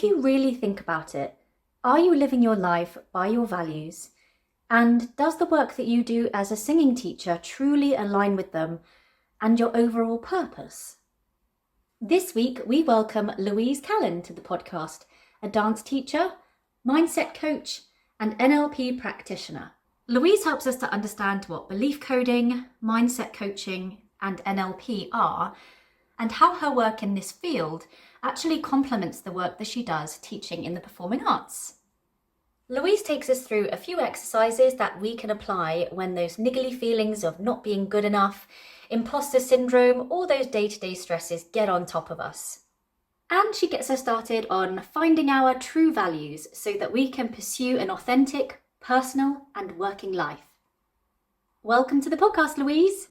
if you really think about it, are you living your life by your values? And does the work that you do as a singing teacher truly align with them and your overall purpose? This week, we welcome Louise Callin to the podcast, a dance teacher, mindset coach, and NLP practitioner. Louise helps us to understand what belief coding, mindset coaching, and NLP are, and how her work in this field actually complements the work that she does teaching in the performing arts. Louise takes us through a few exercises that we can apply when those niggly feelings of not being good enough, imposter syndrome, all those day-to-day stresses get on top of us. And she gets us started on finding our true values so that we can pursue an authentic, personal, and working life. Welcome to the podcast, Louise.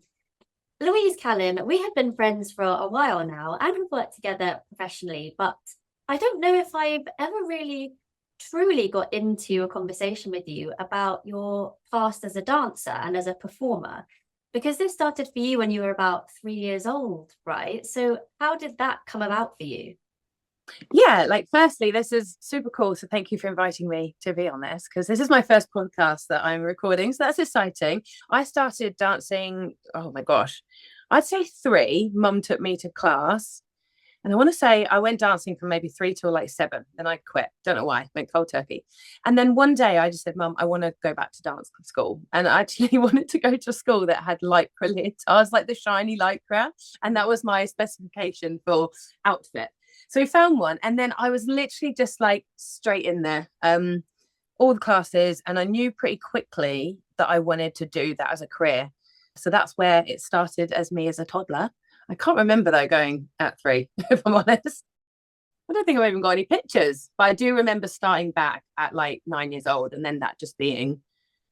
Louise Callin, we have been friends for a while now and we've worked together professionally, but I don't know if I've ever really truly got into a conversation with you about your past as a dancer and as a performer, because this started for you when you were about 3 years old, right? So how did that come about for you? Yeah, firstly, this is super cool. So thank you for inviting me to be on this, because this is my first podcast that I'm recording. So that's exciting. I started dancing, oh my gosh, I'd say 3. Mum took me to class. And I want to say I went dancing from maybe 3 till 7. Then I quit. Don't know why. Went cold turkey. And then one day I just said, Mum, I want to go back to dance school. And I actually wanted to go to a school that had lycra leotards, like the shiny lycra. And that was my specification for outfit. So we found one. And then I was literally just straight in there, all the classes. And I knew pretty quickly that I wanted to do that as a career. So that's where it started as me as a toddler. I can't remember though going at 3, if I'm honest. I don't think I've even got any pictures, but I do remember starting back at 9 years old, and then that just being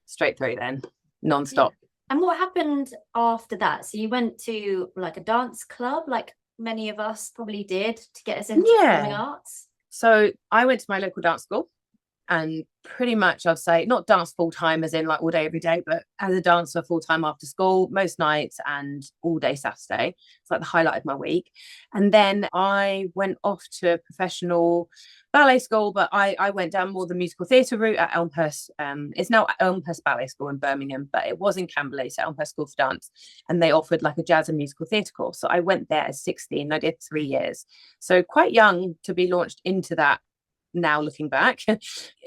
straight through then, non-stop. Yeah. And what happened after that? So you went to a dance club, like many of us probably did, to get us into performing arts? So I went to my local dance school, and pretty much I'd say not dance full time as in all day every day, but as a dancer full time after school most nights and all day Saturday. It's the highlight of my week. And then I went off to a professional ballet school, but I went down more the musical theatre route at Elmhurst. It's now Elmhurst Ballet School in Birmingham, but it was in Camberley, so Elmhurst School for Dance, and they offered a jazz and musical theatre course. So I went there at 16. I did 3 years, so quite young to be launched into that. Now looking back,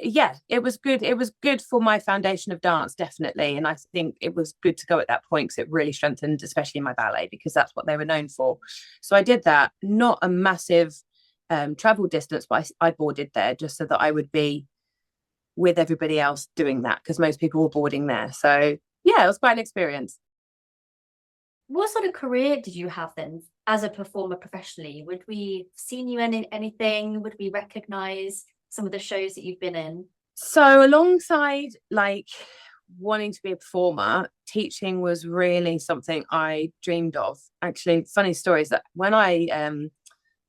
yeah, it was good. It was good for my foundation of dance, definitely. And I think it was good to go at that point because it really strengthened, especially my ballet, because that's what they were known for. So I did that, not a massive travel distance, but I boarded there just so that I would be with everybody else doing that, because most people were boarding there. So yeah, it was quite an experience. What sort of career did you have then as a performer professionally? Would we seen you in anything? Would we recognize some of the shows that you've been in? So alongside wanting to be a performer, teaching was really something I dreamed of. Actually, funny story is that when I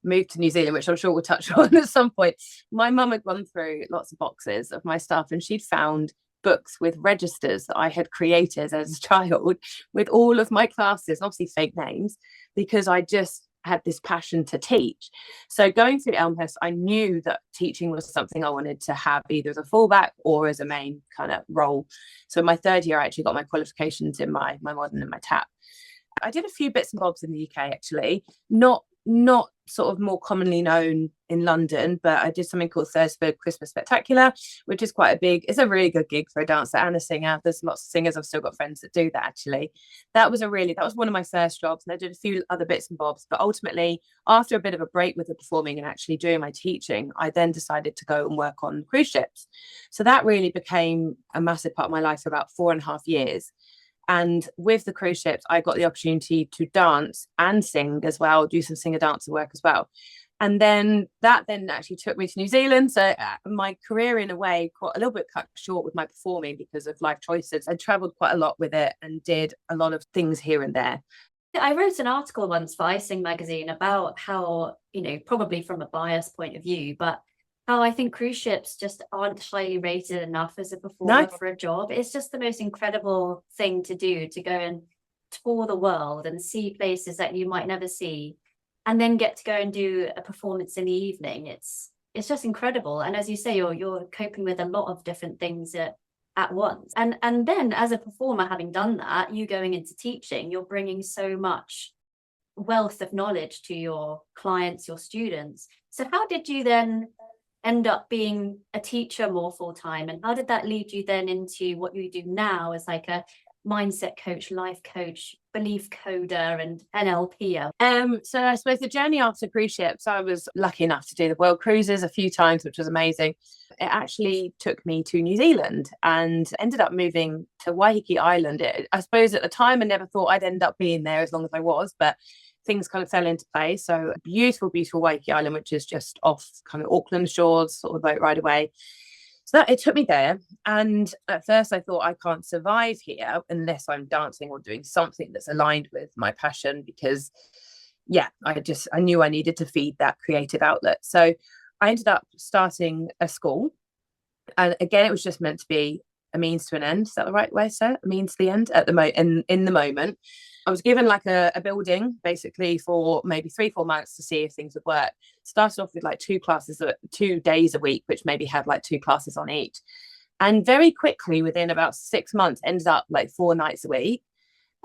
moved to New Zealand, which I'm sure we'll touch on at some point, my mum had gone through lots of boxes of my stuff, and she'd found books with registers that I had created as a child with all of my classes, obviously fake names, because I just had this passion to teach. So going through Elmhurst, I knew that teaching was something I wanted to have either as a fallback or as a main kind of role. So in my 3rd year, I actually got my qualifications in my modern and my tap. I did a few bits and bobs in the UK, actually, not sort of more commonly known in London, but I did something called Thursford Christmas Spectacular, which is it's a really good gig for a dancer and a singer. There's lots of singers. I've still got friends that do that, actually. That was one of my first jobs, and I did a few other bits and bobs. But ultimately, after a bit of a break with the performing and actually doing my teaching, I then decided to go and work on cruise ships. So that really became a massive part of my life for about 4.5 years. And with the cruise ships, I got the opportunity to dance and sing as well, do some singer dancer work as well. And then that actually took me to New Zealand. So my career, in a way, got a little bit cut short with my performing because of life choices. I traveled quite a lot with it and did a lot of things here and there. I wrote an article once for iSing magazine about how, probably from a biased point of view, but how I think cruise ships just aren't highly rated enough as a performer for a job. It's just the most incredible thing to do, to go and tour the world and see places that you might never see, and then get to go and do a performance in the evening. It's It's just incredible. And as you say, you're coping with a lot of different things at once. And then as a performer, having done that, you going into teaching, you're bringing so much wealth of knowledge to your clients, your students. So how did you then end up being a teacher more full time? And how did that lead you then into what you do now as like a mindset coach, life coach, belief coder, and NLP? So I suppose the journey after cruise ships, I was lucky enough to do the world cruises a few times, which was amazing. It actually took me to New Zealand and ended up moving to Waiheke Island. I suppose at the time I never thought I'd end up being there as long as I was, but things kind of fell into place. So beautiful, beautiful Waiheke Island, which is just off kind of Auckland shores, sort of boat ride away. So that, it took me there. And at first I thought I can't survive here unless I'm dancing or doing something that's aligned with my passion, because I knew I needed to feed that creative outlet. So I ended up starting a school. And again, it was just meant to be a means to an end. Is that the right way to say it? A means to the end at the in the moment. I was given like a building basically for maybe 3-4 months to see if things would work. Started off with like 2 days a week, which maybe had like 2 classes on each. And very quickly, within about 6 months, ended up like 4 nights a week.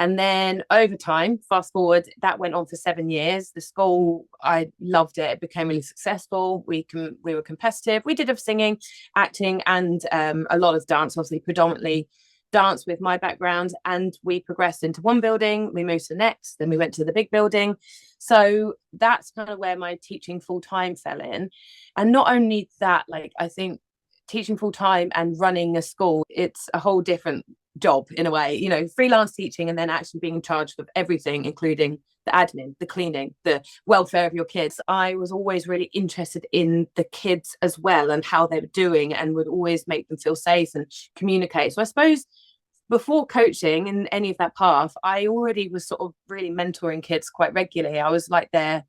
And then over time, fast forward, that went on for 7 years. The school, I loved it. It became really successful. We were competitive. We did have singing, acting, and a lot of dance, obviously predominantly dance with my background. And we progressed into one building, we moved to the next, then we went to the big building. So that's kind of where my teaching full time fell in. And not only that, like I think teaching full time and running a school, it's a whole different job in a way, you know, freelance teaching and then actually being in charge of everything, including the admin, the cleaning, the welfare of your kids. I was always really interested in the kids as well and how they were doing, and would always make them feel safe and communicate. So I suppose before coaching in any of that path, I already was sort of really mentoring kids quite regularly. I was like their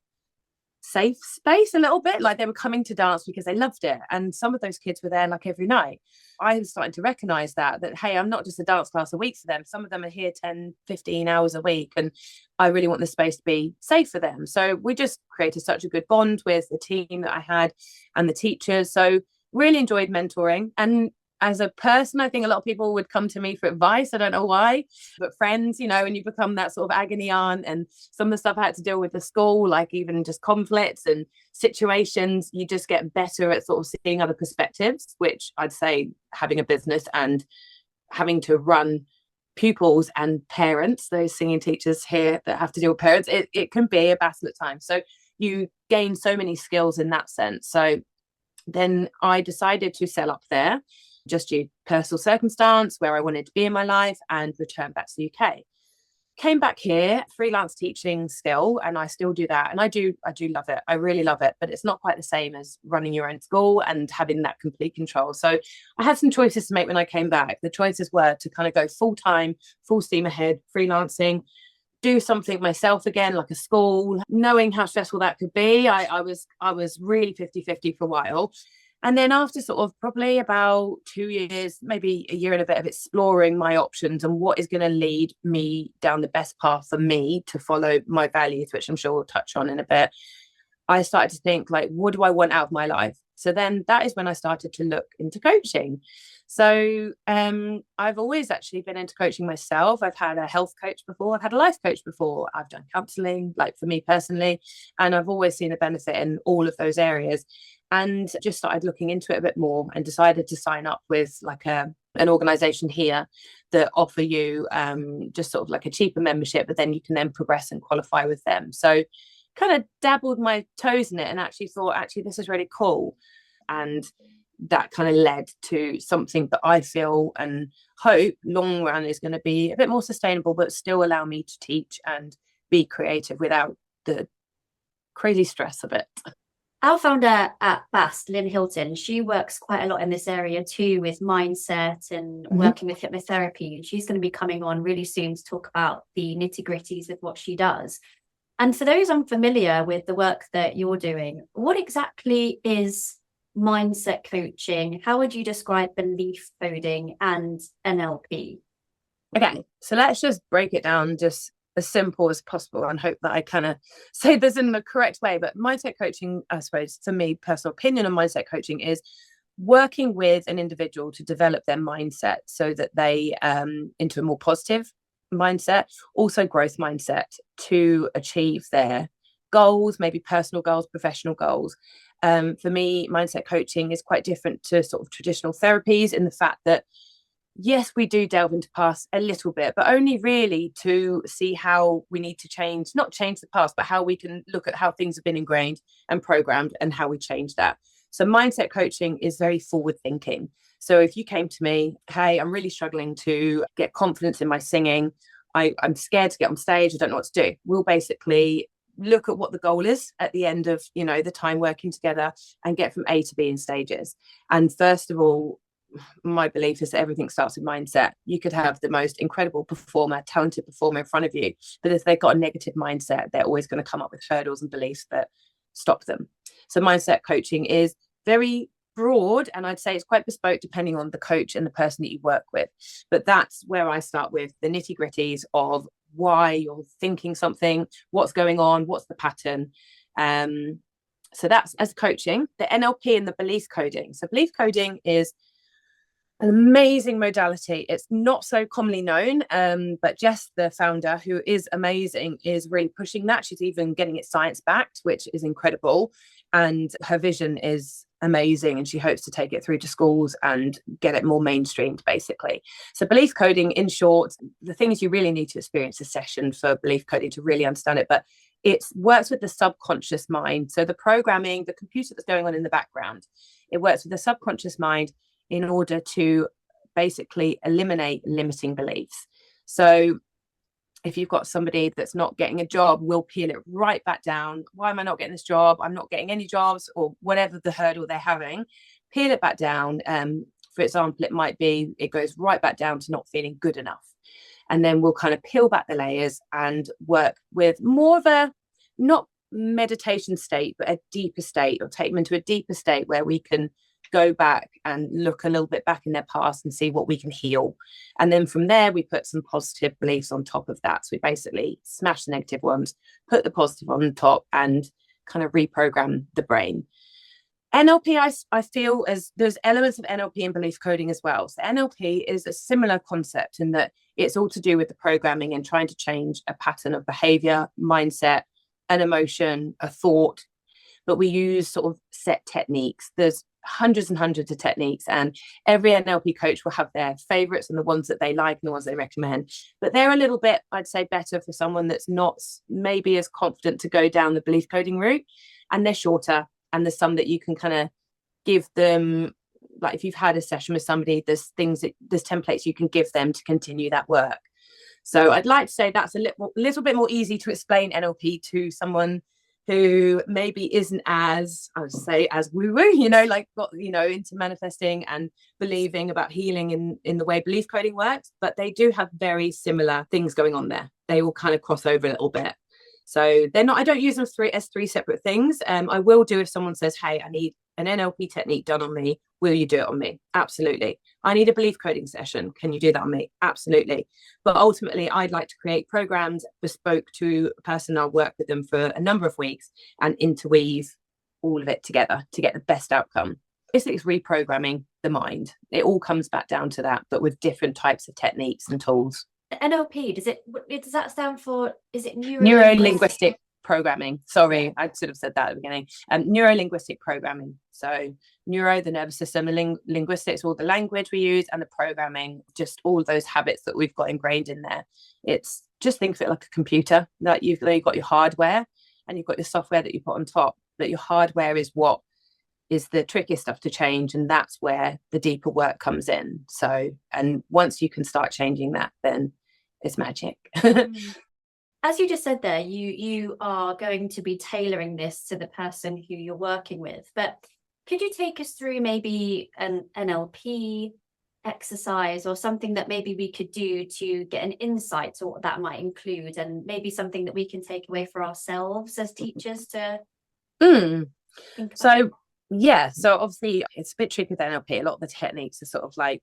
safe space a little bit, like they were coming to dance because they loved it, and some of those kids were there like every night. I was starting to recognize that hey, I'm not just a dance class a week for them. Some of them are here 10-15 hours a week, and I really want the space to be safe for them. So we just created such a good bond with the team that I had and the teachers. So really enjoyed mentoring. And as a person, I think a lot of people would come to me for advice. I don't know why, but friends, you know, and you become that sort of agony aunt. And some of the stuff I had to deal with the school, like even just conflicts and situations, you just get better at sort of seeing other perspectives, which I'd say having a business and having to run pupils and parents, those singing teachers here that have to deal with parents, it can be a battle at times. So you gain so many skills in that sense. So then I decided to sell up there, just due to personal circumstance, where I wanted to be in my life, and return back to the UK. Came back here, freelance teaching still, and I still do that. And I do love it. I really love it, but it's not quite the same as running your own school and having that complete control. So I had some choices to make when I came back. The choices were to kind of go full time, full steam ahead, freelancing, do something myself again, like a school, knowing how stressful that could be. I was really 50-50 for a while. And then after sort of probably about 2 years, maybe a year and a bit of exploring my options and what is going to lead me down the best path for me to follow my values, which I'm sure we'll touch on in a bit, I started to think, like, what do I want out of my life? So then that is when I started to look into coaching. So I've always actually been into coaching myself. I've had a health coach before. I've had a life coach before. I've done counselling, like for me personally, and I've always seen a benefit in all of those areas. And just started looking into it a bit more and decided to sign up with like an organization here that offer you just sort of like a cheaper membership, but then you can then progress and qualify with them. So kind of dabbled my toes in it and actually thought, this is really cool. And that kind of led to something that I feel and hope long run is going to be a bit more sustainable, but still allow me to teach and be creative without the crazy stress of it. Our founder at Bast, Lynn Hilton, she works quite a lot in this area too, with mindset and working with hypnotherapy. And she's going to be coming on really soon to talk about the nitty-gritties with what she does. And for those unfamiliar with the work that you're doing, what exactly is mindset coaching? How would you describe belief coding and NLP? Okay, so let's just break it down just as simple as possible and hope that I kind of say this in the correct way. But mindset coaching, I suppose, for me, personal opinion on mindset coaching is working with an individual to develop their mindset so that they into a more positive mindset, also growth mindset, to achieve their goals, maybe personal goals, professional goals. For me, mindset coaching is quite different to sort of traditional therapies in the fact that, yes, we do delve into past a little bit, but only really to see how we need to change, not change the past, but how we can look at how things have been ingrained and programmed and how we change that. So mindset coaching is very forward thinking. So if you came to me, hey, I'm really struggling to get confidence in my singing, I'm scared to get on stage, I don't know what to do, we'll basically look at what the goal is at the end of, you know, the time working together and get from A to B in stages. And first of all, my belief is that everything starts with mindset. You could have the most incredible performer, talented performer in front of you, but if they've got a negative mindset, they're always going to come up with hurdles and beliefs that stop them. So mindset coaching is very broad, and I'd say it's quite bespoke depending on the coach and the person that you work with. But that's where I start with the nitty-gritties of why you're thinking something, what's going on, what's the pattern. So that's as coaching. The NLP and the belief coding. So belief coding is an amazing modality. It's not so commonly known, but Jess, the founder, who is amazing, is really pushing that. She's even getting it science backed, which is incredible. And her vision is amazing, and she hopes to take it through to schools and get it more mainstreamed, basically. So belief coding, in short, the things you really need to experience a session for belief coding to really understand it, but it works with the subconscious mind. So the programming, the computer that's going on in the background, it works with the subconscious mind in order to basically eliminate limiting beliefs. So if you've got somebody that's not getting a job, we'll peel it right back down. Why am I not getting this job? I'm not getting any jobs, or whatever the hurdle they're having. Peel it back down. For example, it might be, it goes right back down to not feeling good enough. And then we'll kind of peel back the layers and work with more of a, not meditation state, but a deeper state, or take them into a deeper state where we can go back and look a little bit back in their past and see what we can heal. And then from there, we put some positive beliefs on top of that. So we basically smash the negative ones, put the positive on the top, and kind of reprogram the brain. NLP, I feel, as there's elements of NLP in belief coding as well. So NLP is a similar concept in that it's all to do with the programming and trying to change a pattern of behavior, mindset, an emotion, a thought. But we use sort of set techniques. There's hundreds and hundreds of techniques, and every NLP coach will have their favorites and the ones that they like and the ones they recommend. But they're a little bit, I'd say, better for someone that's not maybe as confident to go down the belief coding route, and they're shorter. And there's some that you can kind of give them, like if you've had a session with somebody, there's templates you can give them to continue that work. So I'd like to say that's a little bit more easy to explain NLP to someone who maybe isn't as, I would say, as woo-woo, like got, into manifesting and believing about healing in the way belief coding works, but they do have very similar things going on there. They all kind of cross over a little bit. So they're not, I don't use them as three separate things. I will do if someone says, hey, I need an NLP technique done on me. Will you do it on me? Absolutely. I need a belief coding session. Can you do that on me? Absolutely. But ultimately, I'd like to create programs bespoke to a person. I'll work with them for a number of weeks and interweave all of it together to get the best outcome. Basically, it's reprogramming the mind. It all comes back down to that, but with different types of techniques and tools. NLP, does that stand for, is it neuro-linguistic programming? Sorry, I should have said that at the beginning. Neuro-linguistic programming. So neuro, the nervous system, the linguistics, all the language we use, and the programming, just all those habits that we've got ingrained in there. It's just, think of it like a computer. Like you've got your hardware and you've got your software that you put on top, but your hardware is what is the trickiest stuff to change, and that's where the deeper work comes in. So, and once you can start changing that, then it's magic. As you just said there, you are going to be tailoring this to the person who you're working with, but could you take us through maybe an NLP exercise or something that maybe we could do to get an insight to what that might include, and maybe something that we can take away for ourselves as teachers to think about? So obviously it's a bit tricky with NLP. A lot of the techniques are sort of like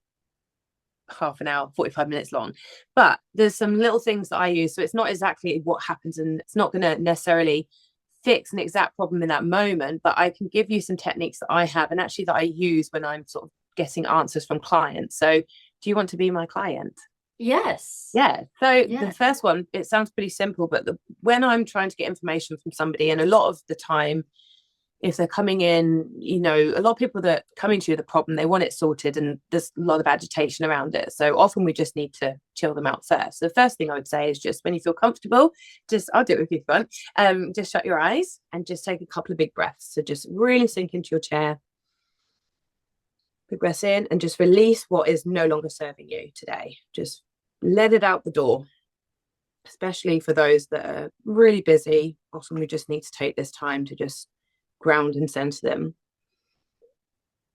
half an hour, 45 minutes long. But there's some little things that I use. So it's not exactly what happens, and it's not going to necessarily fix an exact problem in that moment, but I can give you some techniques that I have and actually that I use when I'm sort of getting answers from clients. So do you want to be my client? Yes. Yeah. So the first one, it sounds pretty simple, but when I'm trying to get information from somebody, and a lot of the time, if they're coming in, you know, a lot of people that coming to you, the problem, they want it sorted and there's a lot of agitation around it. So often we just need to chill them out first. So the first thing I would say is just when you feel comfortable, I'll do it with you fun. Just shut your eyes and just take a couple of big breaths. So just really sink into your chair. Big breaths in and just release what is no longer serving you today. Just let it out the door. Especially for those that are really busy, often we just need to take this time to just ground and center them.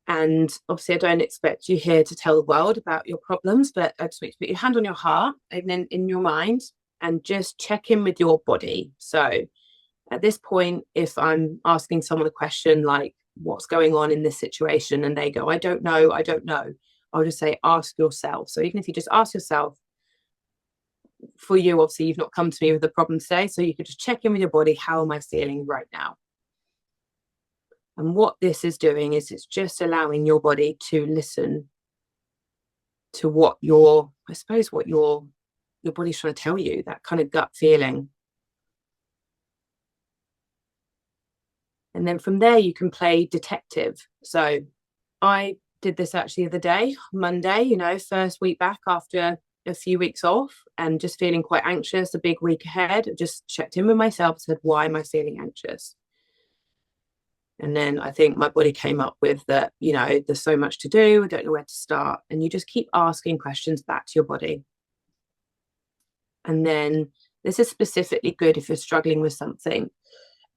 And obviously I don't expect you here to tell the world about your problems, but I just want you to put your hand on your heart, even in your mind, and just check in with your body. So at this point, if I'm asking someone a question like, what's going on in this situation, and they go, I don't know, I'll just say, ask yourself. So even if you just ask yourself, for you, obviously you've not come to me with a problem today, so you could just check in with your body. How am I feeling right now? And what this is doing is it's just allowing your body to listen to what your body's trying to tell you, that kind of gut feeling. And then from there, you can play detective. So I did this actually the other day, Monday, you know, first week back after a few weeks off and just feeling quite anxious, a big week ahead. Just checked in with myself, said, why am I feeling anxious? And then I think my body came up with that, you know, there's so much to do, I don't know where to start. And you just keep asking questions back to your body. And then this is specifically good if you're struggling with something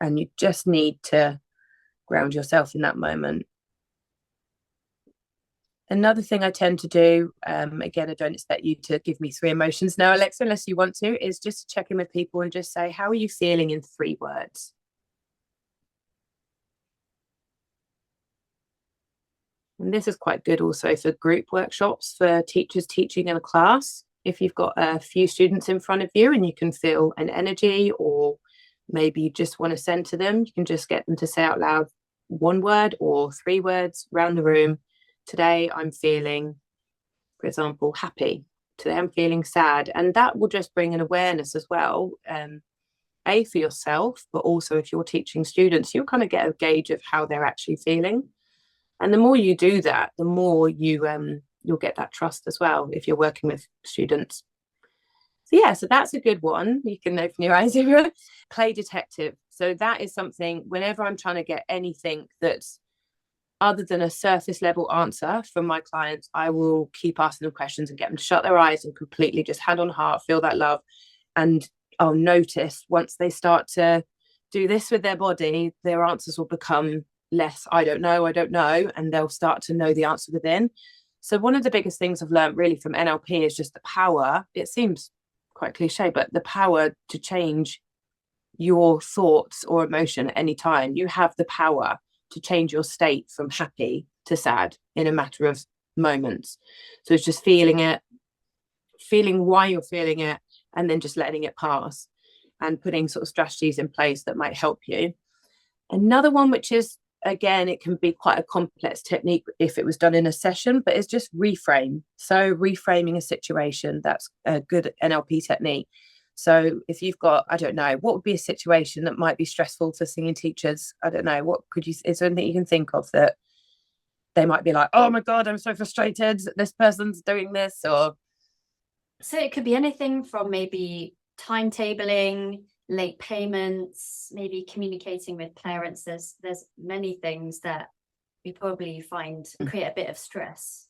and you just need to ground yourself in that moment. Another thing I tend to do, again, I don't expect you to give me 3 emotions now, Alexa, unless you want to, is just check in with people and just say, how are you feeling in 3 words? And this is quite good also for group workshops, for teachers teaching in a class. If you've got a few students in front of you and you can feel an energy, or maybe you just want to center them, you can just get them to say out loud 1 word or 3 words around the room. Today I'm feeling, for example, happy. Today I'm feeling sad. And that will just bring an awareness as well, for yourself, but also if you're teaching students, you'll kind of get a gauge of how they're actually feeling. And the more you do that, the more you'll get that trust as well if you're working with students. So yeah, so that's a good one. You can open your eyes, everyone. Play detective. So that is something, whenever I'm trying to get anything that's other than a surface level answer from my clients, I will keep asking them questions and get them to shut their eyes and completely just hand on heart, feel that love. And I'll notice once they start to do this with their body, their answers will become less, I don't know, and they'll start to know the answer within. So one of the biggest things I've learned really from NLP is just the power, it seems quite cliche, but the power to change your thoughts or emotion at any time. You have the power to change your state from happy to sad in a matter of moments. So it's just feeling it, feeling why you're feeling it, and then just letting it pass and putting sort of strategies in place that might help you. Another one, which is, again, it can be quite a complex technique if it was done in a session, but it's just reframe. So reframing a situation, that's a good NLP technique. So if you've got, I don't know, what would be a situation that might be stressful for singing teachers? I don't know, is there anything you can think of that they might be like, oh my God, I'm so frustrated, this person's doing this? Or so it could be anything from maybe timetabling, late payments, maybe communicating with parents. There's many things that we probably find create a bit of stress.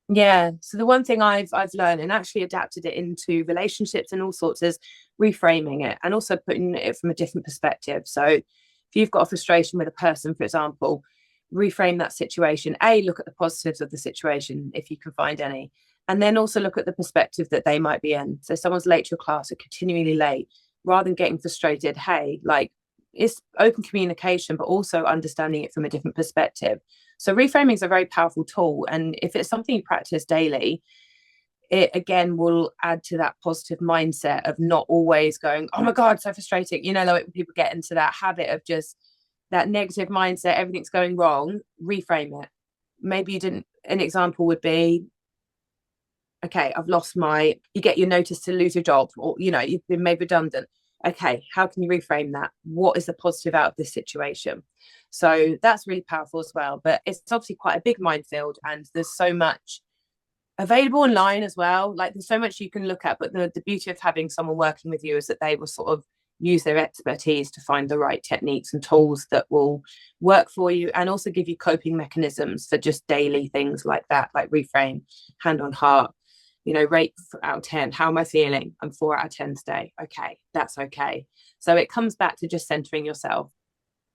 Yeah. So the one thing I've learned and actually adapted it into relationships and all sorts is reframing it and also putting it from a different perspective. So if you've got a frustration with a person, for example, reframe that situation. Look at the positives of the situation if you can find any, and then also look at the perspective that they might be in. So someone's late to your class or continually late, rather than getting frustrated, it's open communication, but also understanding it from a different perspective. So reframing is a very powerful tool. And if it's something you practice daily, it again will add to that positive mindset of not always going, oh my God, so frustrating. You know, like people get into that habit of just that negative mindset, everything's going wrong. Reframe it. Maybe you didn't, an example would be, okay, you get your notice to lose your job, or, you know, you've been made redundant. Okay, how can you reframe that? What is the positive out of this situation? So that's really powerful as well. But it's obviously quite a big minefield, and there's so much available online as well. Like there's so much you can look at, but the beauty of having someone working with you is that they will sort of use their expertise to find the right techniques and tools that will work for you, and also give you coping mechanisms for just daily things like that, like reframe, hand on heart, you know, rate out of 10. How am I feeling? I'm 4 out of 10 today. Okay, that's okay. So it comes back to just centering yourself.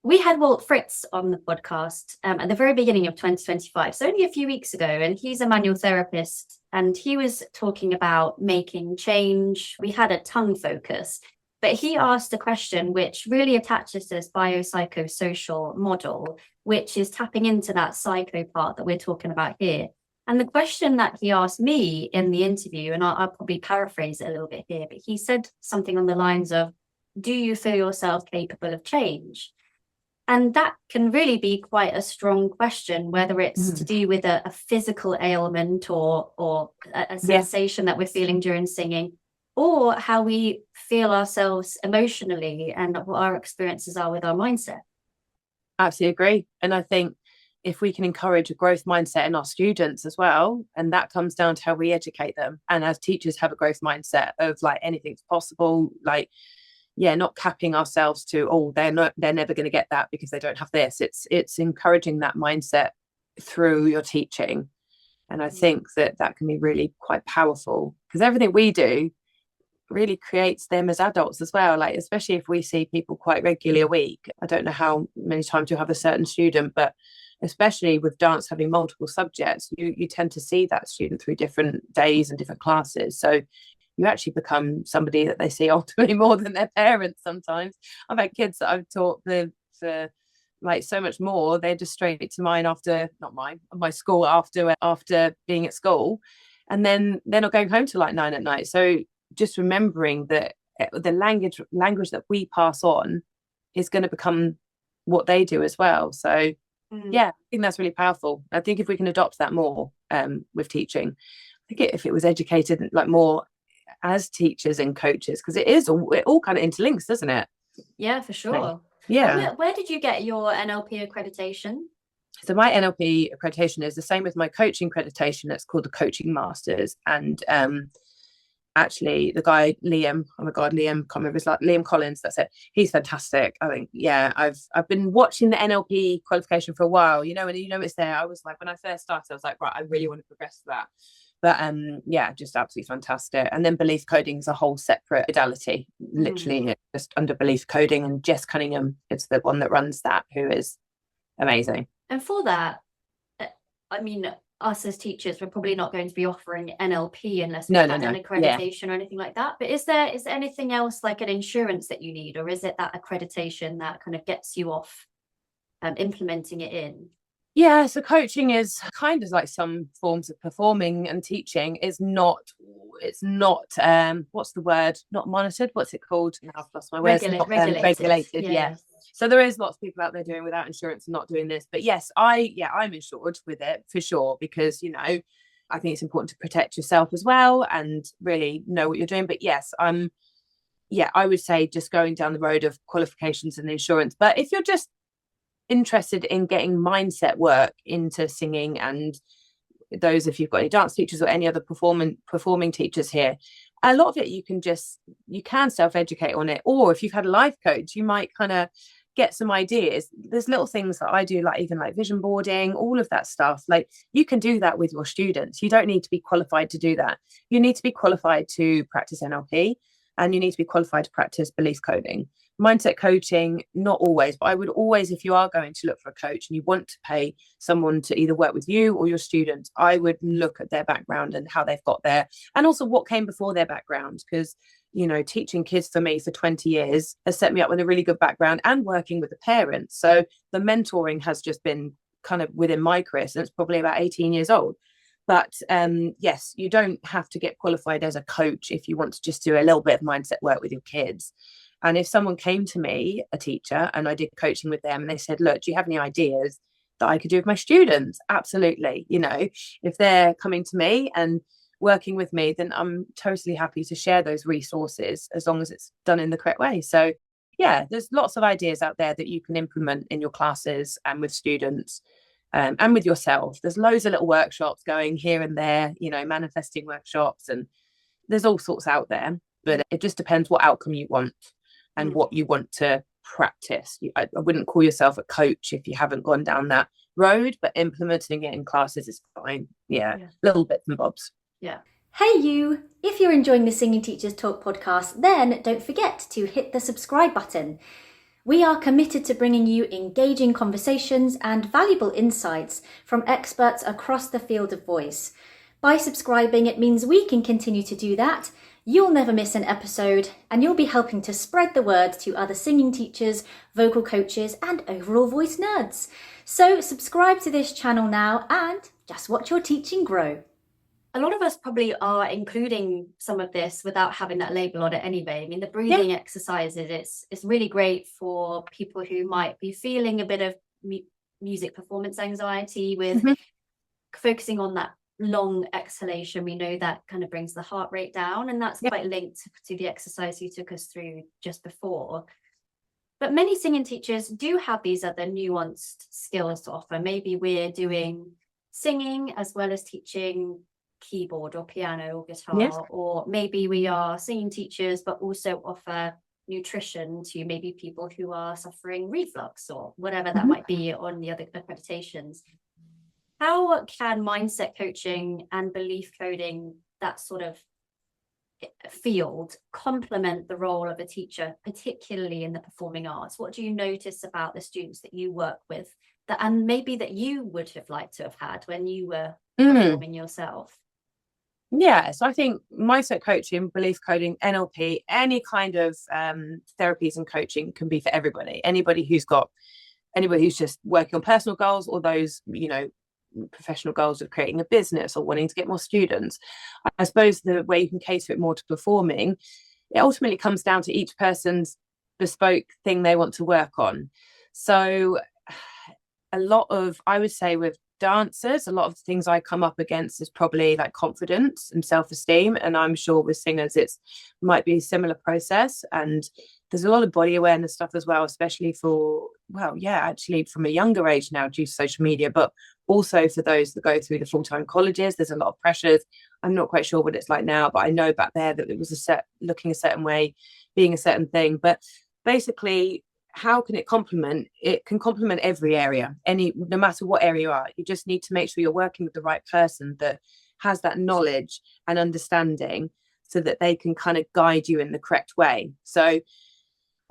We had Walt Fritz on the podcast at the very beginning of 2025, so only a few weeks ago, and he's a manual therapist, and he was talking about making change. We had a tongue focus, but he asked a question which really attaches to this biopsychosocial model, which is tapping into that psycho part that we're talking about here. And the question that he asked me in the interview, and I'll probably paraphrase it a little bit here, but he said something on the lines of, do you feel yourself capable of change? And that can really be quite a strong question, whether it's to do with a physical ailment or a sensation that we're feeling during singing, or how we feel ourselves emotionally and what our experiences are with our mindset. Absolutely agree. And I think if we can encourage a growth mindset in our students as well, and that comes down to how we educate them. And as teachers have a growth mindset of like anything's possible, like, yeah, not capping ourselves to, oh, they're never going to get that because they don't have this. It's encouraging that mindset through your teaching. And I think that can be really quite powerful, because everything we do really creates them as adults as well. Like, especially if we see people quite regularly a week. I don't know how many times you have a certain student, but especially with dance having multiple subjects, you tend to see that student through different days and different classes. So you actually become somebody that they see ultimately more than their parents sometimes. I've had kids that I've taught for like so much more. They're just straight to mine my school after being at school. And then they're not going home till like 9 p.m. So just remembering that the language that we pass on is going to become what they do as well. So yeah, I think that's really powerful. I think if we can adopt that more with teaching, I think if it was educated like more as teachers and coaches, because it all kind of interlinks, doesn't it? Yeah, for sure. Like, yeah. Where did you get your NLP accreditation? So my NLP accreditation is the same with my coaching accreditation. It's called the Coaching Masters. And actually the guy Liam, oh my God, Liam, can't remember his name, Liam Collins, that's it. He's fantastic. I think, yeah, I've been watching the NLP qualification for a while, you know, and it's there. I was like, when I first started, I was like, right, I really want to progress to that. But yeah, just absolutely fantastic. And then belief coding is a whole separate modality, literally just under belief coding. And Jess Cunningham is the one that runs that, who is amazing. And for that, I mean, us as teachers, we're probably not going to be offering NLP unless we have an accreditation or anything like that. But is there anything else like an insurance that you need, or is it that accreditation that kind of gets you off implementing it in? Yeah, so coaching is kind of like some forms of performing, and teaching is not, it's not, what's the word? Not monitored. What's it called? Now I've lost my words. Regulated. Yeah. So there is lots of people out there doing without insurance and not doing this. But yes, I'm insured with it for sure, because, you know, I think it's important to protect yourself as well and really know what you're doing. But yes, I would say just going down the road of qualifications and insurance. But if you're just interested in getting mindset work into singing, and those, if you've got any dance teachers or any other performing teachers here, a lot of it you can self-educate on it. Or if you've had a life coach, you might kind of get some ideas. There's little things that I do, like even like vision boarding, all of that stuff. Like you can do that with your students. You don't need to be qualified to do that. You need to be qualified to practice NLP, and you need to be qualified to practice belief coding. Mindset coaching, not always, but I would always, if you are going to look for a coach and you want to pay someone to either work with you or your students, I would look at their background and how they've got there, and also what came before their background. Because, you know, teaching kids for me for 20 years has set me up with a really good background, and working with the parents. So the mentoring has just been kind of within my career since probably about 18 years old. But yes, you don't have to get qualified as a coach if you want to just do a little bit of mindset work with your kids. And if someone came to me, a teacher, and I did coaching with them, and they said, look, do you have any ideas that I could do with my students? Absolutely. You know, if they're coming to me and working with me, then I'm totally happy to share those resources as long as it's done in the correct way. So yeah, there's lots of ideas out there that you can implement in your classes and with students, and with yourself. There's loads of little workshops going here and there, you know, manifesting workshops, and there's all sorts out there, but it just depends what outcome you want and what you want to practice. I wouldn't call yourself a coach if you haven't gone down that road, but implementing it in classes is fine. Yeah. Little bits and bobs. Yeah. Hey you! If you're enjoying the Singing Teachers Talk podcast, then don't forget to hit the subscribe button. We are committed to bringing you engaging conversations and valuable insights from experts across the field of voice. By subscribing, it means we can continue to do that. You'll never miss an episode, and you'll be helping to spread the word to other singing teachers, vocal coaches, and overall voice nerds. So subscribe to this channel now and just watch your teaching grow. A lot of us probably are including some of this without having that label on it anyway. I mean, the breathing exercises, it's really great for people who might be feeling a bit of music performance anxiety with focusing on that long exhalation. We know that kind of brings the heart rate down, and that's quite linked to the exercise you took us through just before. But many singing teachers do have these other nuanced skills to offer. Maybe we're doing singing as well as teaching keyboard or piano or guitar, or maybe we are singing teachers but also offer nutrition to maybe people who are suffering reflux or whatever that might be on the other accreditations. How can mindset coaching and belief coding, that sort of field, complement the role of a teacher, particularly in the performing arts? What do you notice about the students that you work with that, and maybe that you would have liked to have had when you were performing yourself? Yeah, so I think mindset coaching, belief coding, NLP, any kind of therapies and coaching can be for everybody. Anybody who's just working on personal goals, or those, you know, professional goals of creating a business or wanting to get more students. I suppose the way you can cater it more to performing, it ultimately comes down to each person's bespoke thing they want to work on. So a lot of, I would say with dancers, a lot of the things I come up against is probably like confidence and self-esteem, and I'm sure with singers it's might be a similar process. And there's a lot of body awareness stuff as well, especially for, well, yeah, actually from a younger age now due to social media, but also for those that go through the full-time colleges, there's a lot of pressures. I'm not quite sure what it's like now, but I know back there that it was looking a certain way, being a certain thing. But basically, how can it complement? It can complement every area, no matter what area you are. You just need to make sure you're working with the right person that has that knowledge and understanding so that they can kind of guide you in the correct way. So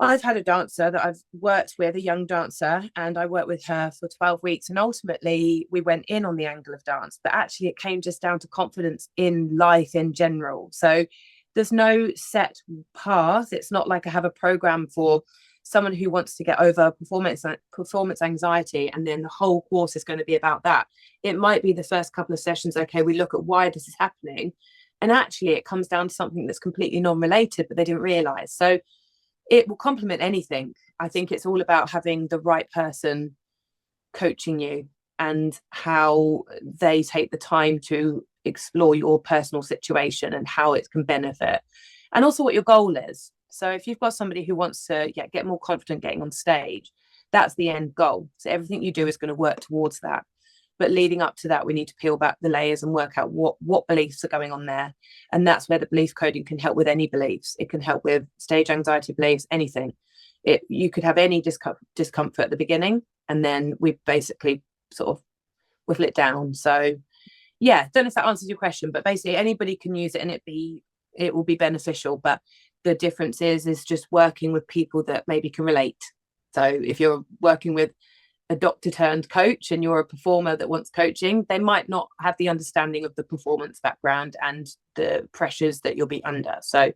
I've had a dancer that I've worked with, a young dancer, and I worked with her for 12 weeks. And ultimately, we went in on the angle of dance, but actually it came just down to confidence in life in general. So there's no set path. It's not like I have a program for someone who wants to get over performance anxiety and then the whole course is going to be about that. It might be the first couple of sessions, okay, we look at why this is happening, and actually it comes down to something that's completely non-related, but they didn't realize. So it will complement anything. I think it's all about having the right person coaching you and how they take the time to explore your personal situation and how it can benefit, and also what your goal is. So if you've got somebody who wants to get more confident getting on stage, that's the end goal. So everything you do is going to work towards that. But leading up to that, we need to peel back the layers and work out what beliefs are going on there. And that's where the belief coding can help with any beliefs. It can help with stage anxiety beliefs, anything. You could have any discomfort at the beginning, and then we basically sort of whittle it down. So yeah, don't know if that answers your question, but basically anybody can use it and it will be beneficial. But the difference is just working with people that maybe can relate. So if you're working with a doctor turned coach and you're a performer that wants coaching, they might not have the understanding of the performance background and the pressures that you'll be under. So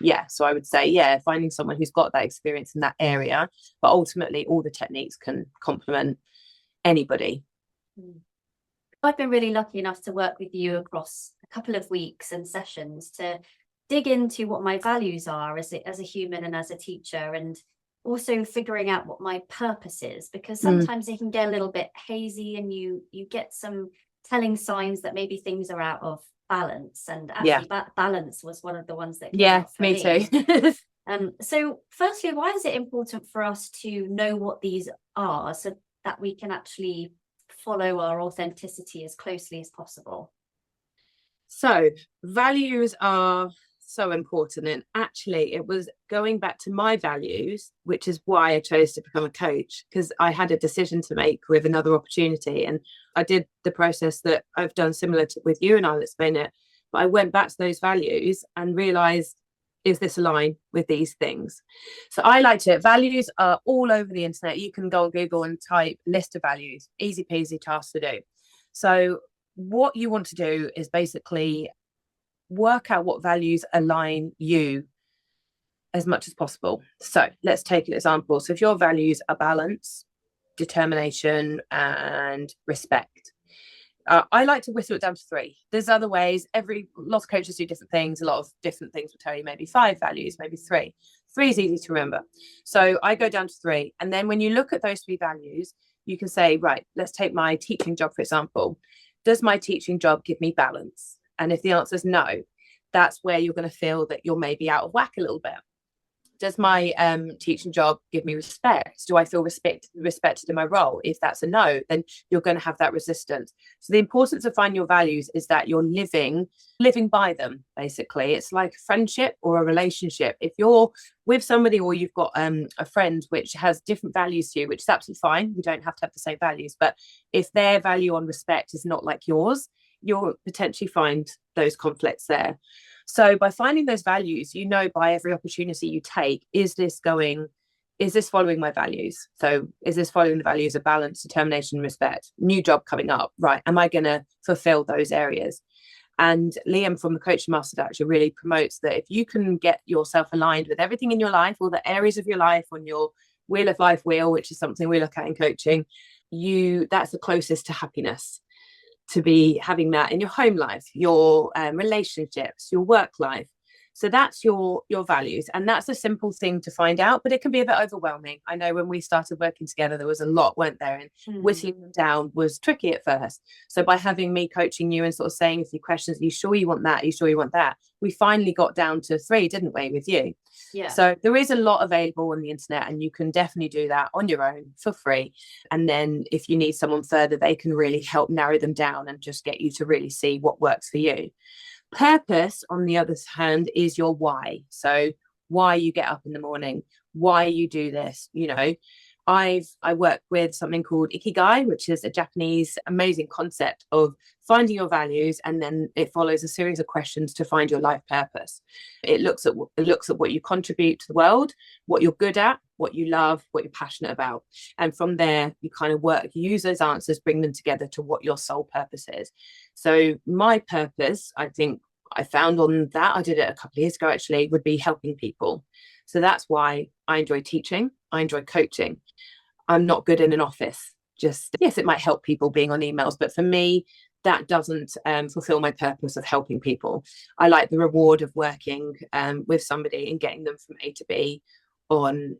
I would say, finding someone who's got that experience in that area, but ultimately all the techniques can complement anybody. I've been really lucky enough to work with you across a couple of weeks and sessions to dig into what my values are as a human and as a teacher, and also figuring out what my purpose is, because sometimes it can get a little bit hazy and you get some telling signs that maybe things are out of balance. And actually balance was one of the ones that came out for me too. So firstly, why is it important for us to know what these are so that we can actually follow our authenticity as closely as possible? So values are so important, and actually it was going back to my values, which is why I chose to become a coach, because I had a decision to make with another opportunity, and I did the process that I've done similar to with you, and I'll explain it. But I went back to those values and realized, is this aligned with these things? So I liked it. Values are all over the internet. You can go on Google and type list of values, easy peasy task to do. So what you want to do is basically work out what values align you as much as possible. So let's take an example. So if your values are balance, determination, and respect, I like to whittle it down to 3. There's other ways. Lot of coaches do different things. A lot of different things will tell you maybe 5 values, maybe 3. 3 is easy to remember. So I go down to 3. And then when you look at those 3 values, you can say, right, let's take my teaching job, for example. Does my teaching job give me balance? And if the answer is no, that's where you're going to feel that you're maybe out of whack a little bit. Does my teaching job give me respect? Do I feel respected in my role? If that's a no, then you're going to have that resistance. So the importance of finding your values is that you're living by them, basically. It's like a friendship or a relationship. If you're with somebody or you've got a friend which has different values to you, which is absolutely fine. You don't have to have the same values. But if their value on respect is not like yours, you'll potentially find those conflicts there. So by finding those values, you know, by every opportunity you take, is this following my values? So is this following the values of balance, determination, respect? New job coming up, right? Am I going to fulfill those areas? And Liam from the Coaching Master actually really promotes that if you can get yourself aligned with everything in your life, all the areas of your life on your wheel of life wheel, which is something we look at in coaching, that's the closest to happiness. To be having that in your home life, your relationships, your work life. So that's your values. And that's a simple thing to find out, but it can be a bit overwhelming. I know when we started working together, there was a lot, weren't there? And whittling them down was tricky at first. So by having me coaching you and sort of saying a few questions, are you sure you want that? Are you sure you want that? We finally got down to 3, didn't we, with you? Yeah. So there is a lot available on the internet, and you can definitely do that on your own for free. And then if you need someone further, they can really help narrow them down and just get you to really see what works for you. Purpose, on the other hand, is your why. So why you get up in the morning, why you do this. You know, I work with something called Ikigai, which is a Japanese amazing concept of finding your values, and then it follows a series of questions to find your life purpose. It looks at what you contribute to the world, what you're good at, what you love, what you're passionate about. And from there, you kind of use those answers, bring them together to what your sole purpose is. So my purpose, I think I found on that, I did it a couple of years ago actually, would be helping people. So that's why I enjoy teaching. I enjoy coaching. I'm not good in an office. Just, yes, it might help people being on emails, but for me, that doesn't fulfill my purpose of helping people. I like the reward of working with somebody and getting them from A to B on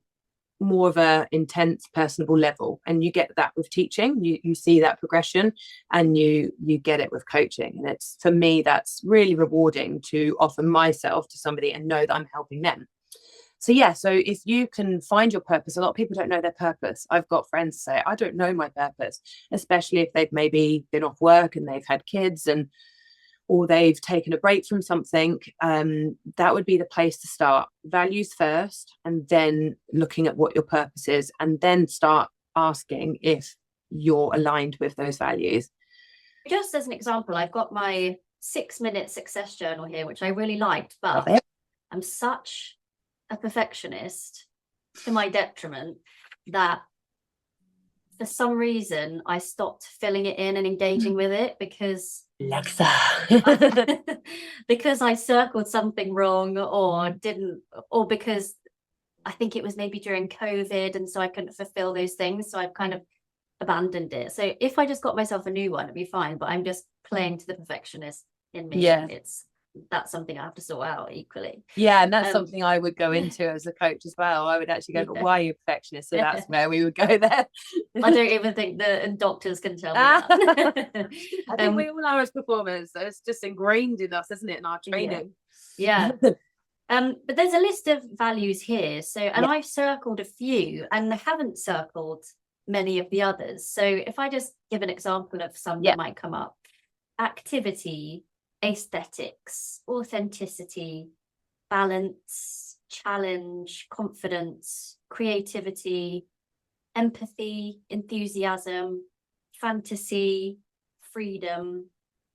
more of a intense, personable level. And you get that with teaching. You see that progression, and you get it with coaching. And it's, for me, that's really rewarding to offer myself to somebody and know that I'm helping them. So yeah, so if you can find your purpose, a lot of people don't know their purpose. I've got friends say, I don't know my purpose, especially if they've maybe been off work and they've had kids, or they've taken a break from something. That would be the place to start. Values first, and then looking at what your purpose is, and then start asking if you're aligned with those values. Just as an example, I've got my 6-minute success journal here, which I really liked, but I'm such a perfectionist, to my detriment, that for some reason I stopped filling it in and engaging with it because because I circled something wrong, or because I think it was maybe during COVID, and so I couldn't fulfill those things. So I've kind of abandoned it. So if I just got myself a new one, it'd be fine. But I'm just playing to the perfectionist in me. Yeah. That's something I have to sort out equally. Yeah, and that's something I would go into as a coach as well. I would actually go, but why are you a perfectionist? So that's where we would go there. I don't even think the doctors can tell me that. I think we all are as performers. So it's just ingrained in us, isn't it, in our training? Yeah. But there's a list of values here. So, and I've circled a few and haven't circled many of the others. So if I just give an example of some that might come up: activity, aesthetics, authenticity, balance, challenge, confidence, creativity, empathy, enthusiasm, fantasy, freedom,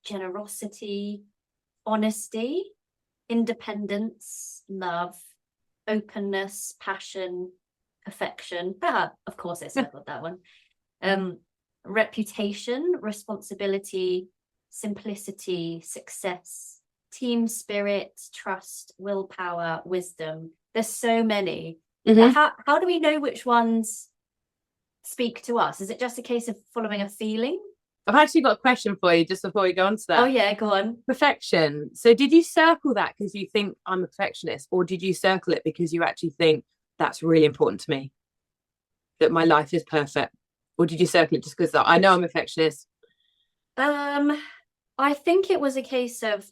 generosity, honesty, independence, love, openness, passion, perfection. Of course I circled that one. Reputation, responsibility, simplicity, success, team spirit, trust, willpower, wisdom. There's so many. How do we know which ones speak to us? Is it just a case of following a feeling? I've actually got a question for you just before we go on to that. Oh yeah, go on. Perfection. So did you circle that because you think I'm a perfectionist, or did you circle it because you actually think that's really important to me, that my life is perfect? Or did you circle it just because I know I'm a perfectionist? I think it was a case of,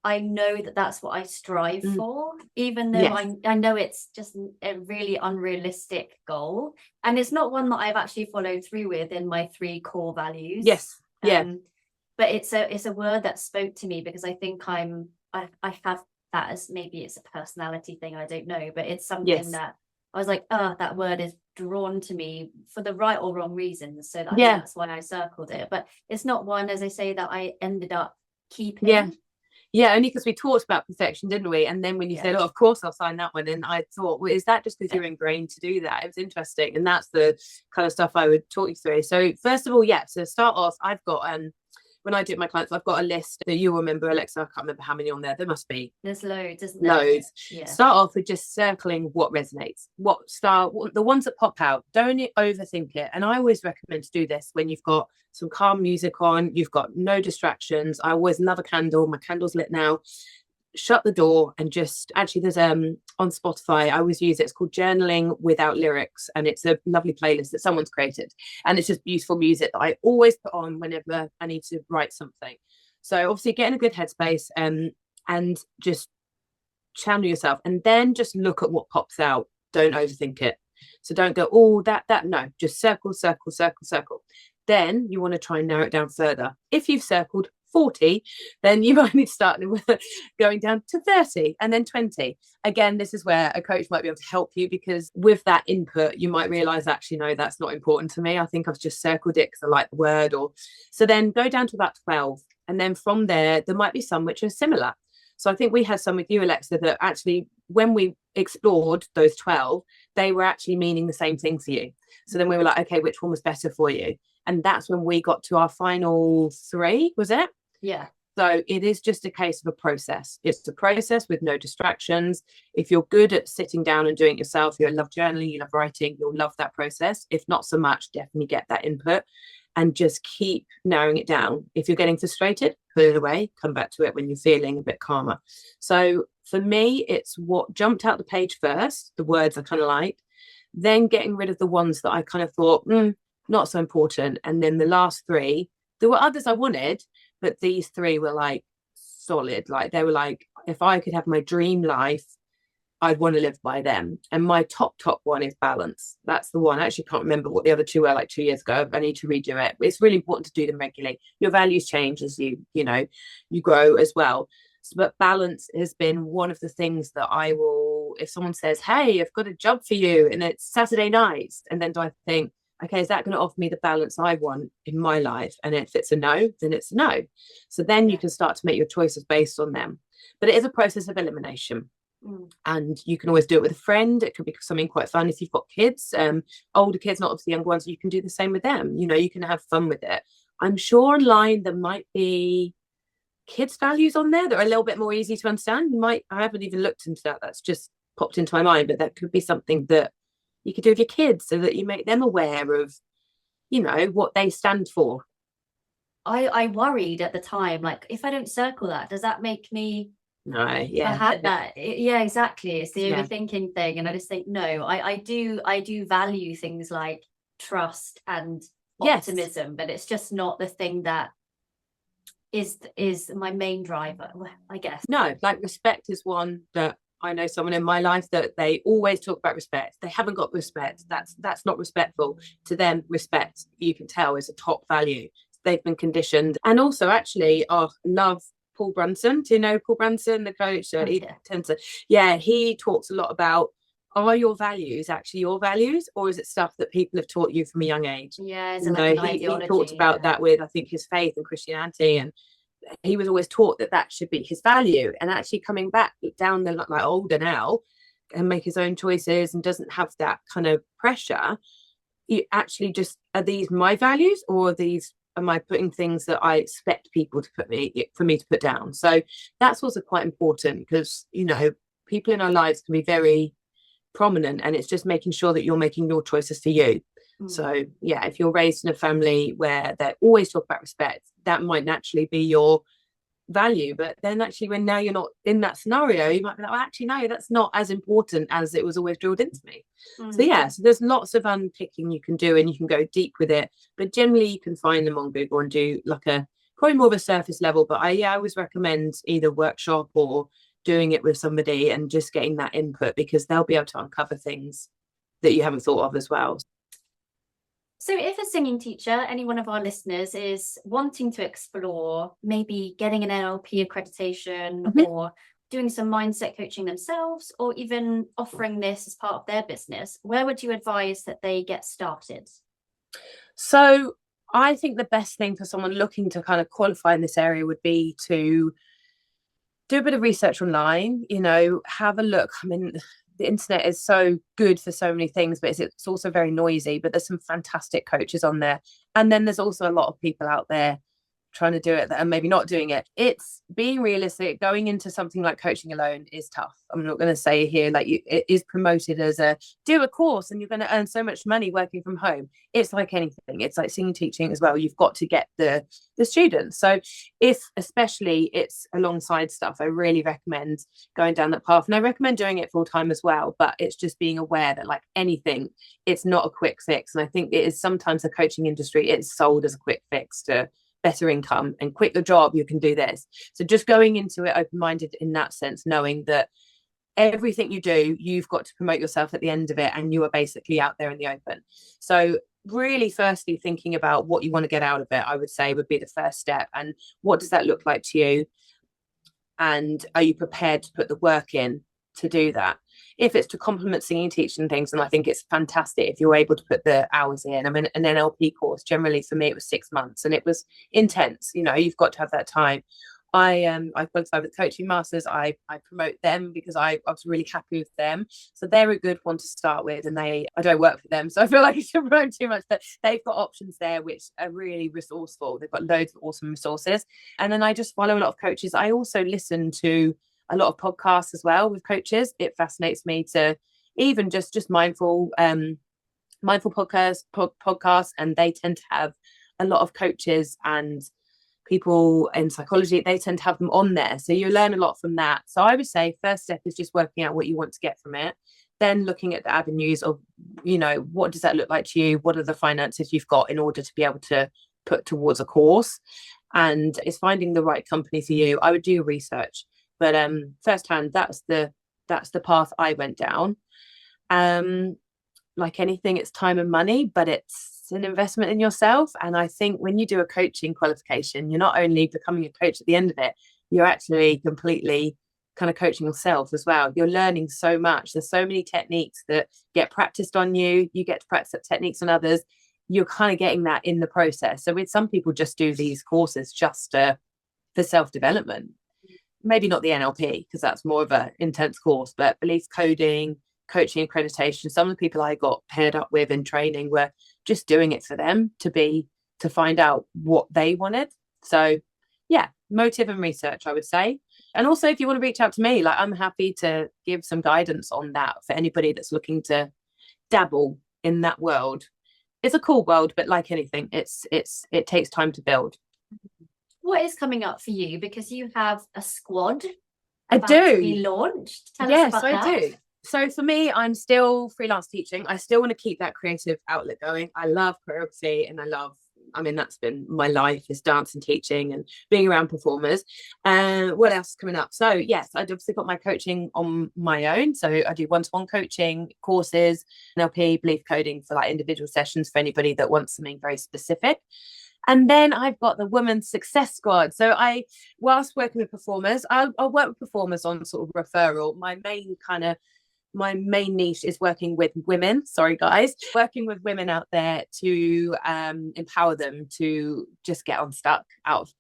I know that that's what I strive for, even though I know it's just a really unrealistic goal. And it's not one that I've actually followed through with in my 3 core values. But it's a word that spoke to me because I think I have that as, maybe it's a personality thing, I don't know, but it's something that I was like, oh, that word is drawn to me for the right or wrong reasons. So that, that's why I circled it. But it's not one, as I say, that I ended up keeping. Yeah, only because we talked about perfection, didn't we? And then when you said, oh, of course I'll sign that one, and I thought, well, is that just because you're ingrained to do that? It was interesting. And that's the kind of stuff I would talk you through. So first of all, so start off, I've got when I do my clients, I've got a list that you'll remember, Alexa. I can't remember how many on there. There must be. There's loads, isn't there? Loads. Start off with just circling what resonates, the ones that pop out. Don't overthink it. And I always recommend to do this when you've got some calm music on, you've got no distractions. I always love a candle. My candle's lit now. Shut the door and just, actually there's on Spotify, I always use it, it's called Journaling Without Lyrics, and it's a lovely playlist that someone's created, and it's just beautiful music that I always put on whenever I need to write something. So obviously get in a good headspace and just channel yourself, and then just look at what pops out. Don't overthink it. So don't go, oh, that no, just circle. Then you want to try and narrow it down further. If you've circled 40, then you might need to start going down to 30 and then 20. Again, this is where a coach might be able to help you, because with that input you might realize, actually no, that's not important to me. I think I've just circled it because I like the word. Or so then go down to about 12, and then from there might be some which are similar. So I think we had some with you, Alexa, that actually when we explored those 12, they were actually meaning the same thing for you. So then we were like, okay, which one was better for you? And that's when we got to our final 3, was it? Yeah. So it is just a case of a process. It's a process with no distractions. If you're good at sitting down and doing it yourself, you love journaling, you love writing, you'll love that process. If not so much, definitely get that input and just keep narrowing it down. If you're getting frustrated, put it away, come back to it when you're feeling a bit calmer. So for me, it's what jumped out the page first, the words I kind of liked, then getting rid of the ones that I kind of thought, not so important. And then the last 3, there were others I wanted, but these 3 were like solid. Like they were like, if I could have my dream life, I'd want to live by them. And my top one is balance. That's the one. I actually can't remember what the other 2 were, like 2 years ago. I need to redo it. It's really important to do them regularly. Your values change as you grow as well. But balance has been one of the things that I will, if someone says, hey, I've got a job for you and it's Saturday night, and then do I think, okay, is that going to offer me the balance I want in my life? And if it's a no, then it's a no. So then you can start to make your choices based on them. But it is a process of elimination. And you can always do it with a friend. It could be something quite fun if you've got kids, older kids, not obviously younger ones. You can do the same with them. You can have fun with it. I'm sure online there might be kids' values on there that are a little bit more easy to understand. I haven't even looked into that. That's just popped into my mind. But that could be something that you could do with your kids, so that you make them aware of what they stand for. I worried at the time, like, if I don't circle that, does that make me No, yeah. Yeah, exactly. It's the Yeah. overthinking thing. And I just think, no, I do value things like trust and Yes. optimism, but it's just not the thing that is my main driver, I guess. No, like respect is one that I know someone in my life that they always talk about respect. They haven't got respect. That's not respectful. To them, respect, you can tell, is a top value. They've been conditioned. And also, actually, love Paul Brunson. Do you know Paul Brunson, the coach? He talks a lot about, are your values actually your values, or is it stuff that people have taught you from a young age? Yeah, it's like he talked about that with, I think, his faith and Christianity, and he was always taught that should be his value. And actually coming back down the like older now and make his own choices and doesn't have that kind of pressure, you actually just, are these my values, or am I putting things that I expect people to for me to put down? So that's also quite important, because people in our lives can be very prominent, and it's just making sure that you're making your choices for you. So yeah, if you're raised in a family where they always talk about respect, that might naturally be your value. But then actually, when now you're not in that scenario, you might be like, well, actually, no, that's not as important as it was always drilled into me. So yeah, so there's lots of unpicking you can do, and you can go deep with it. But generally, you can find them on Google and do like probably more of a surface level. But I always recommend either workshop or doing it with somebody and just getting that input, because they'll be able to uncover things that you haven't thought of as well. So if a singing teacher, any one of our listeners, is wanting to explore maybe getting an NLP accreditation or doing some mindset coaching themselves, or even offering this as part of their business, where would you advise that they get started? So I think the best thing for someone looking to kind of qualify in this area would be to do a bit of research online, have a look. I mean, the internet is so good for so many things, but it's also very noisy. But there's some fantastic coaches on there. And then there's also a lot of people out there trying to do it that are maybe not doing it. It's being realistic. Going into something like coaching alone is tough. I'm not going to say here like it is promoted as do a course and you're going to earn so much money working from home. It's like anything. It's like singing teaching as well. You've got to get the students. So if especially it's alongside stuff, I really recommend going down that path. And I recommend doing it full time as well. But it's just being aware that, like anything, it's not a quick fix. And I think it is sometimes the coaching industry, it's sold as a quick fix to better income and quit your job, you can do this. So just going into it open-minded in that sense, knowing that everything you do, you've got to promote yourself at the end of it, and you are basically out there in the open. So really, firstly, thinking about what you want to get out of it, I would say, would be the first step. And what does that look like to you? And are you prepared to put the work in to do that? If it's to complement singing, teaching things, and I think it's fantastic if you're able to put the hours in. I mean, an NLP course, generally for me, it was 6 months, and it was intense. You've got to have that time. I qualified with Coaching Masters. I promote them because I was really happy with them. So they're a good one to start with, and I don't work for them, so I feel like I should promote too much, but they've got options there which are really resourceful. They've got loads of awesome resources. And then I just follow a lot of coaches. I also listen to a lot of podcasts as well with coaches. It fascinates me to even just mindful podcasts, and they tend to have a lot of coaches and people in psychology. They tend to have them on there, so you learn a lot from that. So I would say first step is just working out what you want to get from it, then looking at the avenues of what does that look like to you, what are the finances you've got in order to be able to put towards a course, and it's finding the right company for you. I would do research. But firsthand, that's the path I went down. Like anything, it's time and money, but it's an investment in yourself. And I think when you do a coaching qualification, you're not only becoming a coach at the end of it, you're actually completely kind of coaching yourself as well. You're learning so much. There's so many techniques that get practiced on you. You get to practice techniques on others. You're kind of getting that in the process. So with some people just do these courses just for self-development. Maybe not the NLP, because that's more of an intense course, but belief coding, coaching accreditation. Some of the people I got paired up with in training were just doing it for them to find out what they wanted. So yeah, motive and research, I would say. And also, if you want to reach out to me, like, I'm happy to give some guidance on that for anybody that's looking to dabble in that world. it's a cool world, but like anything, it takes time to build. What is coming up for you? Because you have a squad I about do. to be launched. Tell us Yes, about I that. do. So for me, I'm still freelance teaching. I still want to keep that creative outlet going. I love choreography and that's been my life, is dance and teaching and being around performers. What else is coming up? So yes, I've obviously got my coaching on my own. So I do one-to-one coaching courses, NLP, belief coding for like individual sessions for anybody that wants something very specific. And then I've got the Women's Success Squad. So whilst working with performers, I'll work with performers on sort of referral. My main niche is working with women, working with women out there to empower them to just get unstuck out of,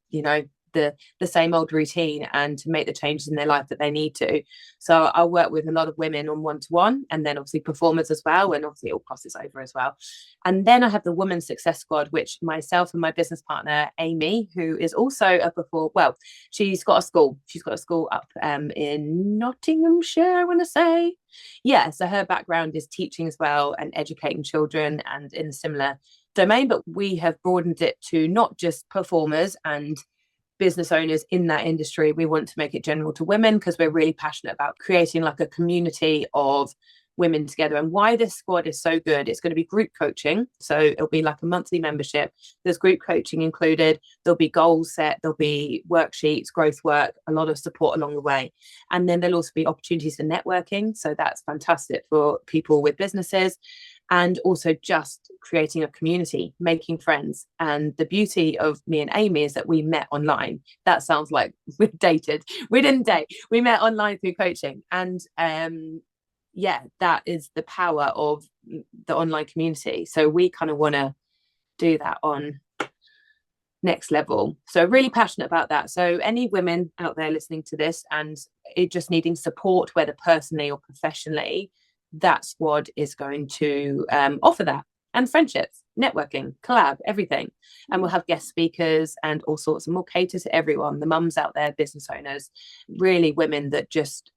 the same old routine and to make the changes in their life that they need to. So I'll work with a lot of women on one-to-one, and then obviously performers as well, and obviously it all crosses over as well. And then I have the Women's Success Squad, which myself and my business partner Amy, who is also she's got a school up in Nottinghamshire, I want to say. Yeah, so her background is teaching as well and educating children and in a similar domain, but we have broadened it to not just performers and business owners in that industry. We want to make it general to women because we're really passionate about creating like a community of women together. And why this squad is so good, it's going to be group coaching. So it'll be like a monthly membership. There's group coaching included. There'll be goals set. There'll be worksheets, growth work, a lot of support along the way. And then there'll also be opportunities for networking. So that's fantastic for people with businesses. And also just creating a community, making friends. And the beauty of me and Amy is that we met online. That sounds like we've dated. We didn't date. We met online through coaching. And that is the power of the online community. So we kind of want to do that on next level. So really passionate about that. So any women out there listening to this and just needing support, whether personally or professionally, that squad is going to offer that. And friendships, networking, collab, everything. And we'll have guest speakers and all sorts, and we'll cater to everyone, the mums out there, business owners, really women that just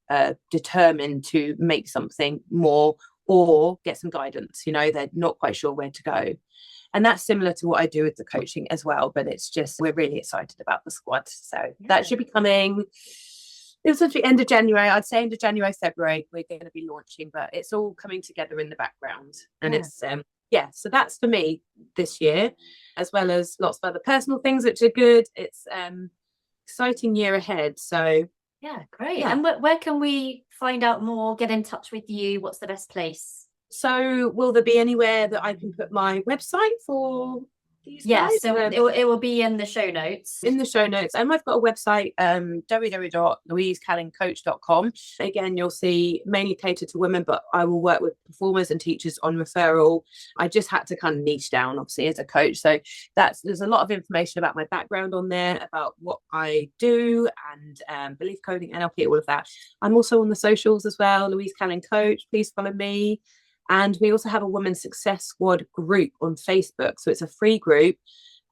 determined to make something more or get some guidance. They're not quite sure where to go. And that's similar to what I do with the coaching as well. But it's just, we're really excited about the squad. So that should be coming. It was at the end of January. I'd say end of January, February, we're going to be launching, but it's all coming together in the background. And it's, so that's for me this year, as well as lots of other personal things, which are good. It's exciting year ahead. So yeah, great. Yeah. And where can we find out more, get in touch with you? What's the best place? So will there be anywhere that I can put my website for these guys? So it will be in the show notes. And I've got a website, www.louisecallincoach.com. Again, you'll see mainly catered to women, but I will work with performers and teachers on referral. I just had to kind of niche down, obviously, as a coach. So there's a lot of information about my background on there, about what I do, and belief coding, NLP, all of that. I'm also on the socials as well, Louise Callin Coach. Please follow me. And we also have a Women's Success Squad group on Facebook. So it's a free group.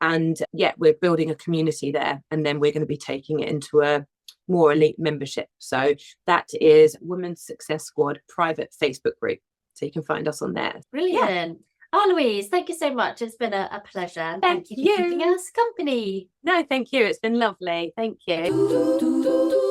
And we're building a community there. And then we're going to be taking it into a more elite membership. So that is Women's Success Squad private Facebook group. So you can find us on there. Brilliant. Yeah. Oh, Louise, thank you so much. It's been a pleasure. Thank you for keeping us company. No, thank you. It's been lovely. Thank you.